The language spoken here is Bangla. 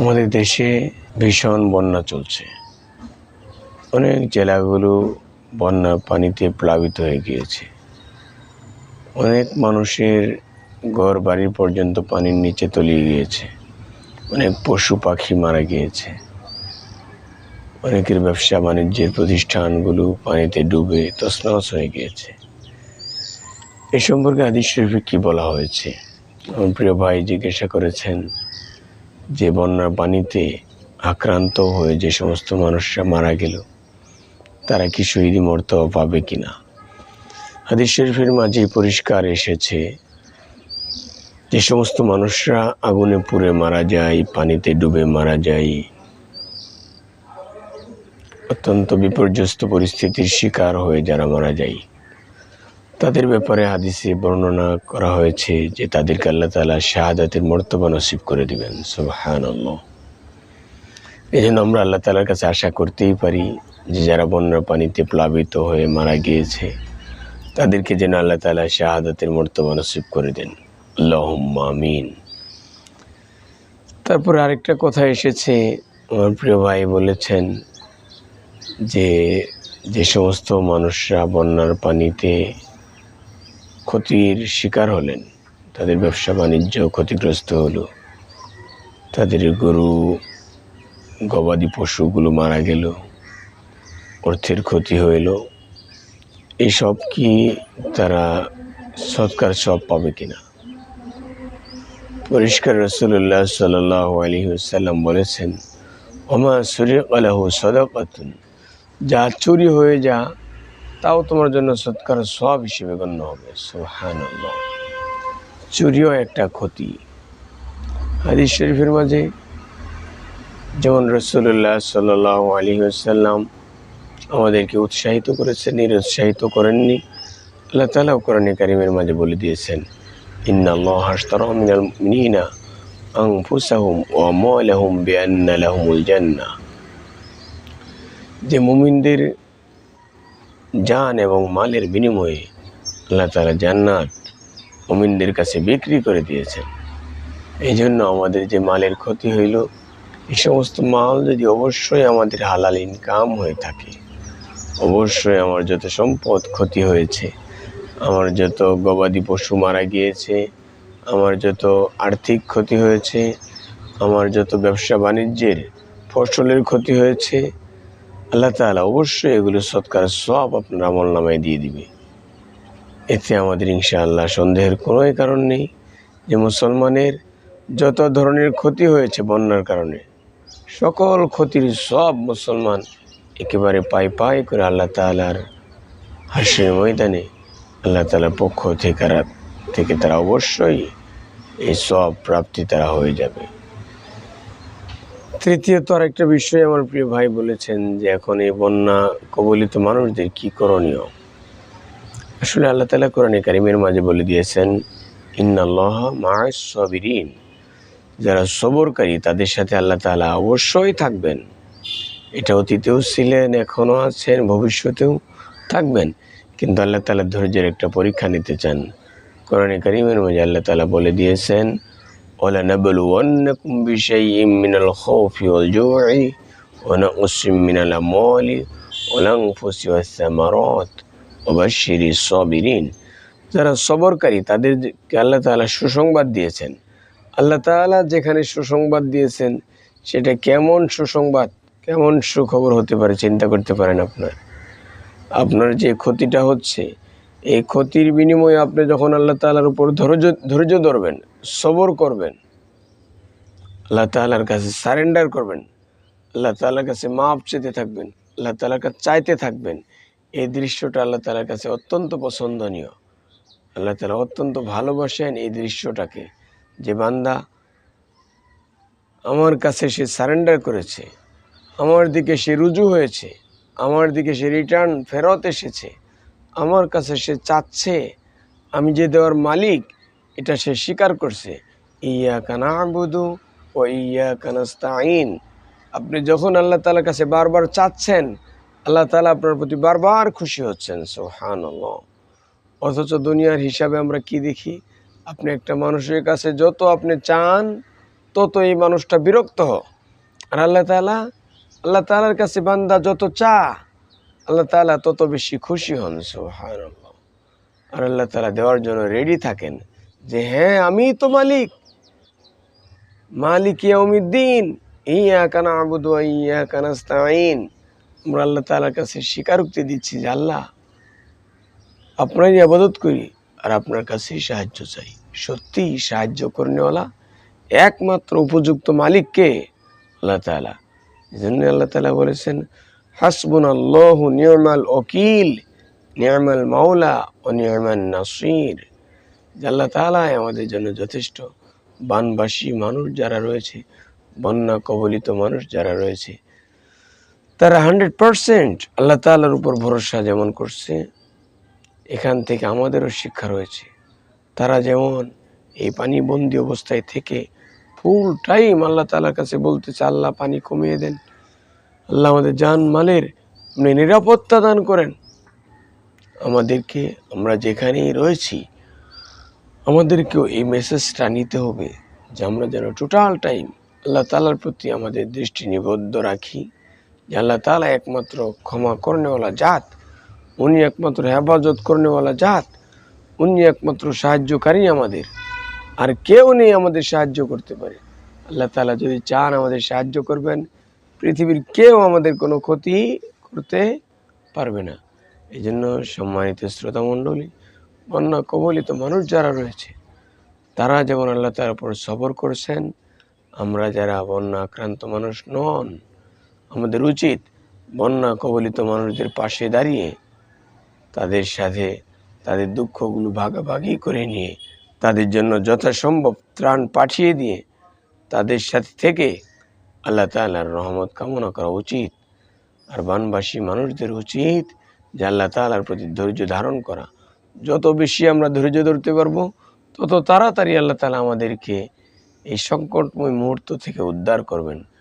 আমাদের দেশে ভীষণ বন্যা চলছে। অনেক জেলাগুলো বন্যার পানিতে প্লাবিত হয়ে গিয়েছে। অনেক মানুষের ঘর বাড়ি পর্যন্ত পানির নিচে তলিয়ে গিয়েছে। অনেক পশু পাখি মারা গিয়েছে। অনেকের ব্যবসা বাণিজ্যের প্রতিষ্ঠানগুলো পানিতে ডুবে তছনছ হয়ে গিয়েছে। এ সম্পর্কে হাদিস শরীফে কি বলা হয়েছে? আমার প্রিয় ভাই জিজ্ঞাসা করেছেন যে বন্যার পানিতে আক্রান্ত হয়ে যে সমস্ত মানুষরা মারা গেল তারা কি শহীদি মর্তবা পাবে কিনা। হাদিস শরীফের মাঝে পরিষ্কার এসেছে যে সমস্ত মানুষরা আগুনে পুড়ে মারা যায়, পানিতে ডুবে মারা যায়, অত্যন্ত বিপর্যস্ত পরিস্থিতির শিকার হয়ে যারা মারা যায়, তাদের ব্যাপারে হাদিসে বর্ণনা করা হয়েছে যে তাদেরকে আল্লাহ তাআলা শাহাদাতের মর্তবা নসিব করে দিবেন। সুবহানাল্লাহ। এই জন্য আমরা আল্লাহ তাআলার কাছে আশা করতেই পারি যে যারা বন্যার পানিতে প্লাবিত হয়ে মারা গিয়েছে তাদেরকে যেন আল্লাহ তাআলা শাহাদাতের মর্তবা নসিব করে দেন। আল্লাহুম্মা আমিন। তারপরে আরেকটা কথা এসেছে, আমার প্রিয় ভাই বলেছেন যে সমস্ত মানুষরা বন্যার পানিতে ক্ষতির শিকার হলেন, তাদের ব্যবসা বাণিজ্য ক্ষতিগ্রস্ত হলো, তাদের গরু গবাদি পশুগুলো মারা গেল, অর্থের ক্ষতি হইল, এইসব কি তারা সৎকার সব পাবে কিনা? পরিষ্কার রাসূলুল্লাহ সাল্লাল্লাহু আলাইহি ওয়াসাল্লাম বলেছেন, ওমা সুরিকা লাহু সাদাকাতুন, যা চুরি হয়ে যা তাও তোমার জন্য সৎকার সওয়াব হিসেবে গণ্য হবে। সুবহানাল্লাহ। চুরিও একটা ক্ষতি। হাদিস শরীফের মাঝে যেমন রাসূলুল্লাহ সাল্লাল্লাহু আলাইহি ওয়াসাল্লাম আমাদেরকে উৎসাহিত করেছেন, নিরুৎসাহিত করেননি। আল্লাহ তাআলা কোরআনে কারীমের মাঝে বলে দিয়েছেন, ইন্নাল্লাহা আশতারা মিনাল মুমিনিনা আনফুসাহুম ওয়া আমওয়ালাহুম বিআন্না লাহুমুল জান্নাহ, যে মুমিনদের জান এবং মালের বিনিময়ে আল্লাহ তাআলা জান্নাত মুমিনদের কাছে বিক্রি করে দিয়েছেন। এই জন্য আমাদের যে মালের ক্ষতি হইল, এই সমস্ত মাল যদি অবশ্যই আমাদের হালাল ইনকাম হয়ে থাকে, অবশ্যই আমার যত সম্পদ ক্ষতি হয়েছে, আমার যত গবাদি পশু মারা গিয়েছে, আমার যত আর্থিক ক্ষতি হয়েছে, আমার যত ব্যবসা বাণিজ্যের ফসলের ক্ষতি হয়েছে, আল্লাহ তাআলা অবশ্যই এগুলো সৎকার সওয়াব আপনার আমলনামায় দিয়ে দিবে। এতে আমাদের ইনশাআল্লাহ সন্দেহের কোনো কারণ নেই যে মুসলমানের যত ধরনের ক্ষতি হয়েছে বন্যার কারণে, সকল ক্ষতির সব মুসলমান একেবারে পাই পাই করে আল্লাহ তাআলার হাসরের ময়দানে আল্লাহ তাআলার পক্ষ থেকে তারা অবশ্যই এই সব প্রাপ্তি তারা হয়ে যাবে। তৃতীয়ত আরেকটা বিষয় আমার প্রিয় ভাই বলেছেন যে এখন এই বন্যা কবলিত মানুষদের কি করণীয়। আসলে আল্লাহ তাআলা কোরআনে কারীমের মাঝে বলে দিয়েছেন, ইন্নাল্লাহা মা'আস সাবিরিন, যারা সবরকারী তাদের সাথে আল্লাহ তাআলা অবশ্যই থাকবেন। এটা অতীতেও ছিলেন, এখনও আছেন, ভবিষ্যতেও থাকবেন। কিন্তু আল্লাহ তাআলা ধৈর্যের একটা পরীক্ষা নিতে চান। কোরআনে কারীমের মাঝে আল্লাহ তাআলা বলে দিয়েছেন, ওয়ালানাবলুওয়ান্নাকুম বিশাইইম মিনাল খাউফি ওয়াল জু'i ওয়া নাকসিম মিনাল আমওয়ালি ওয়াল আনফুসি ওয়াস সামারাত ওয়া বাশশিরিস সাবিরিন, যারা সবরকারী তাদেরকে আল্লাহ তাআলা সুসংবাদ দিয়েছেন। আল্লাহ তাআলা যেখানে সুসংবাদ দিয়েছেন সেটা কেমন সুসংবাদ, কেমন সুখবর হতে পারে চিন্তা করতে পারেন। আপনার যে ক্ষতিটা হচ্ছে, এই ক্ষতির বিনিময়ে আপনি যখন আল্লাহ তাআলার উপর ধৈর্য ধরবেন, সবর করবেন, আল্লাহ তাআলার কাছে সারেন্ডার করবেন, আল্লাহ তাআলার কাছে মাপ চেতে থাকবেন, আল্লাহ তাআলার কাছে চাইতে থাকবেন, এই দৃশ্যটা আল্লাহ তাআলার কাছে অত্যন্ত পছন্দনীয়। আল্লাহ তাআলা অত্যন্ত ভালোবাসেন এই দৃশ্যটাকে, যে বান্দা আমার কাছে সে সারেন্ডার করেছে, আমার দিকে সে রুজু হয়েছে, আমার দিকে সে রিটার্ন ফেরত এসেছে, আমার কাছে সে চাচ্ছে, আমি যে দেওয়ার মালিক এটা সে স্বীকার করছে। ইয়াকা না'বুদু ওয়া ইয়াকা নাস্তাঈন, আপনি যখন আল্লাহ তাআলার কাছে বারবার চাচ্ছেন, আল্লাহ তাআলা আপনার প্রতি বারবার খুশি হচ্ছেন। সুবহানাল্লাহ। অথচ দুনিয়ার হিসাবে আমরা কি দেখি, আপনি একটা মানুষের কাছে যত আপনি চান তত এই মানুষটা বিরক্ত হ। আর আল্লাহ তাআলার কাছে বান্দা যত আল্লাহ তাআলা তত বেশি খুশি হন। সুবহানাল্লাহ। আর আল্লাহ তাআলা দেওয়ার জন্য রেডি থাকেন যে হ্যাঁ আমি তো মালিক ইয়াউমিদ্দিন, ইয়াকা না'বুদু ওয়া ইয়াকা নাস্তাঈন। আমরা আল্লাহ তাআলার কাছে স্বীকারোক্তি দিচ্ছি যে আল্লাহ আপনারই ইবাদত করি আর আপনার কাছেই সাহায্য চাই। সত্যিই সাহায্য করনেওয়ালা একমাত্র উপযুক্ত মালিক কে? আল্লাহ তাআলা। এজন্য আল্লাহ তাআলা বলেছেন হাসবুনাল্লাহু নি'মাল ওয়াকিল, নি'মাল মাওলা ওয়া নি'মান নাসির। যে আল্লাহ তাআলাই আমাদের জন্য যথেষ্ট। বানবাসী মানুষ যারা রয়েছে, বন্যা কবলিত মানুষ যারা রয়েছে, তারা 100% আল্লাহ তাআলার উপর ভরসা যেমন করছে, এখান থেকে আমাদেরও শিক্ষা রয়েছে। তারা যেমন এই পানিবন্দী অবস্থায় থেকে ফুল টাইম আল্লাহ তাআলার কাছে বলতেছে আল্লাহ পানি কমিয়ে দেন, আল্লাহ আমাদের জান মালের আপনি নিরাপত্তা দান করেন। আমাদেরকে, আমরা যেখানেই রয়েছি, আমাদেরকেও এই মেসেজটা নিতে হবে যে আমরা যেন টোটাল টাইম আল্লাহ তাআলার প্রতি আমাদের দৃষ্টি নিবদ্ধ রাখি। যে আল্লাহ তাআলা একমাত্র ক্ষমা করনেওয়ালা জাত, উনি একমাত্র হেফাজত করনেওয়ালা জাত, উনি একমাত্র সাহায্যকারী আমাদের, আর কেউ নেই আমাদের সাহায্য করতে পারে। আল্লাহ তাআলা যদি চান আমাদের সাহায্য করবেন, পৃথিবীর কেউ আমাদের কোনো ক্ষতি করতে পারবে না। এই জন্য সম্মানিত শ্রোতামণ্ডলী, বন্যা কবলিত মানুষ যারা রয়েছে, তারা যেমন আল্লাহ তাআলার উপর সবর করছেন, আমরা যারা বন্যা আক্রান্ত মানুষ নন, আমাদের উচিত বন্যা কবলিত মানুষদের পাশে দাঁড়িয়ে তাদের সাথে তাদের দুঃখগুলো ভাগাভাগি করে নিয়ে, তাদের জন্য যথাসম্ভব ত্রাণ পাঠিয়ে দিয়ে তাদের সাথে থেকে আল্লাহ তাআলার রহমত কামনা করা উচিত। আর বানবাসী মানুষদের উচিত যে আল্লাহ তাআলার প্রতি ধৈর্য ধারণ করা। যত বেশি আমরা ধৈর্য ধরতে পারবো, তত তাড়াতাড়ি আল্লাহ তাআলা আমাদেরকে এই সংকটময় মুহূর্ত থেকে উদ্ধার করবেন।